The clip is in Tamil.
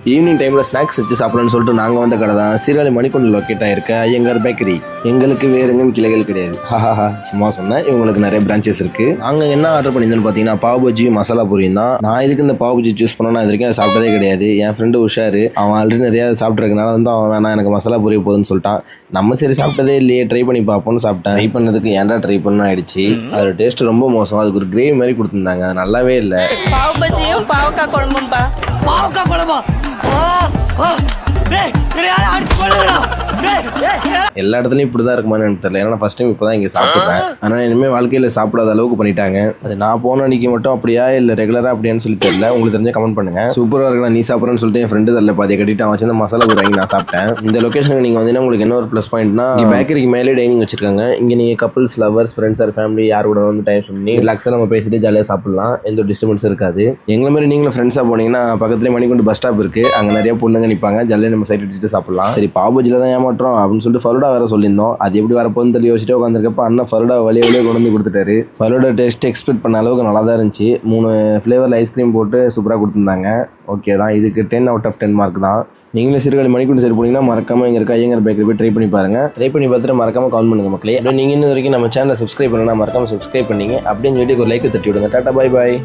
ஈவினிங் டைமில் ஸ்நாக்ஸ் வச்சு சாப்பிடலாம்னு சொல்லிட்டு நாங்கள் வந்த கடை தான் சீர்காழி மணிக்கூண்டு லொக்கேட் ஆகிருக்க ஐயங்கார் பேக்கரி. எங்களுக்கு வேறு எங்கேயும் கிளைகள் கிடையாது. ஹாஹா சும்மா சொன்னேன். இவங்களுக்கு நிறைய பிரான்ச்சஸ் இருக்குது. நாங்கள் என்ன ஆர்டர் பண்ணியிருந்தோன்னு பார்த்தீங்கன்னா பாவ் பஜ்ஜி மசாலா பூரியும் தான். நான் இதுக்கு இந்த பாவ் பஜ்ஜி சூஸ் பண்ணோன்னா இது வரைக்கும் சாப்பிட்டதே கிடையாது. என் ஃப்ரெண்டு உஷாரு, அவன் ஆல்ரெடி நிறையா சாப்பிட்ருக்கனால வந்து அவன் வேணாம் எனக்கு மசாலா பூரி போதுன்னு சொல்லிட்டான். நம்ம சரி சாப்பிட்டதே இல்லையே ட்ரை பண்ணி பார்ப்போம்னு சாப்பிட்டேன். ட்ரை பண்ணதுக்கு ஏன்டா ட்ரை பண்ணணும் ஆயிடுச்சு. அதோட டேஸ்ட் ரொம்ப மோசம். அதுக்கு ஒரு கிரேவி மாதிரி கொடுத்துருந்தாங்க, அது நல்லாவே இல்லை. பாவ் பஜ்ஜியும் பாவக்காய் குழம்பும்பா. பாவக்காய் குழம்பா? எல்லா இடத்துலையும் இப்படி தான் இருக்குமான்னு எனக்கு தெரியல. ஏன்னா ஃபர்ஸ்ட் டைம் இப்போ தான் இங்கே சாப்பிட்றேன். ஆனால் இனிமேல் வாழ்க்கையில் சாப்பிடாத அளவுக்கு பண்ணிட்டாங்க. அது நான் போன அன்னைக்கு மட்டும் அப்படியா இல்லை ரெகுலராக அப்படியான்னு சொல்லி தெரியல. உங்களுக்கு தெரிஞ்ச கமெண்ட் பண்ணுங்க. சூப்பராக இருக்கலாம் நீ சாப்பிட்றேன்னு சொல்லிட்டு என் ஃப்ரெண்டு தரல பாதியை கட்டிட்டு அவன் வச்சு மசாலா பூரி வாங்கி நான் சாப்பிட்டேன். இந்த லொக்கேஷனுக்கு நீங்கள் வந்தீங்கன்னா உங்களுக்கு என்ன ஒரு ப்ளஸ் பாயிண்ட்னா பேக்கரிக்கு மேலே டைனிங் வச்சிருக்காங்க. இங்கே நீங்கள் couples, lovers, friends or family யார் கூட வந்து டைம் பண்ணி ரிலாக்ஸாக நம்ம பேசிட்டு ஜாலியாக சாப்பிடலாம். எந்த டிஸ்டர்பன்ஸும் இருக்காது. எங்களை மாதிரி நீங்களும் ஃப்ரெண்ட்ஸாக போனீங்கன்னா பக்கத்துலேயே மணிக்கூண்டு பஸ் ஸ்டாப் இருக்குது. அங்கே நிறைய பொண்ணுங்க நிற்பாங்க. ஜாலியாக நம்ம சைட் அடிச்சுட்டு சாப்பிடலாம். சரி பாவ் பஜ்ஜியில் தான் ஏமாற்றோம் அப்படின்னு சொல்லிட்டு ஃபலூடா வேறு சொல்லியிருந்தோம். அது எப்படி வரப்போன்னு சொல்லி யோசிச்சுட்டு உட்காந்துருக்கப்ப அண்ணன் ஃபலூடா வழியே கொண்டு வந்து கொடுத்துட்டாரு. ஃபலூடா டேஸ்ட் எக்ஸ்பெக்ட் பண்ண அளவுக்கு நல்லா தான் இருந்துச்சு. 3 ஃப்ளேவரில் ஐஸ்கிரீம் போட்டு சூப்பராக கொடுத்துருந்தாங்க. ஓகே தான், இதுக்கு 10 out of 10 மார்க் தான். நீங்களே சீர்காழி மணிக்கூண்டு சைடு போனீங்கன்னா மறக்காம இங்கே இருக்க ஐயங்கார் பேக்கரி போய் ட்ரை பண்ணி பாருங்க. ட்ரை பண்ணி பார்த்துட்டு மறக்காம கமெண்ட் பண்ணுங்க மக்களே. அப்படியே நீங்கள் இன்னும் வரைக்கும் நம்ம சேனலை சப்ஸ்கிரைப் பண்ணலாம், மறக்காம சப்ஸ்கிரைப் பண்ணீங்க அப்படின்னு சொல்லிட்டு ஒரு லைக் தட்டி விடுங்க. Tata bye bye.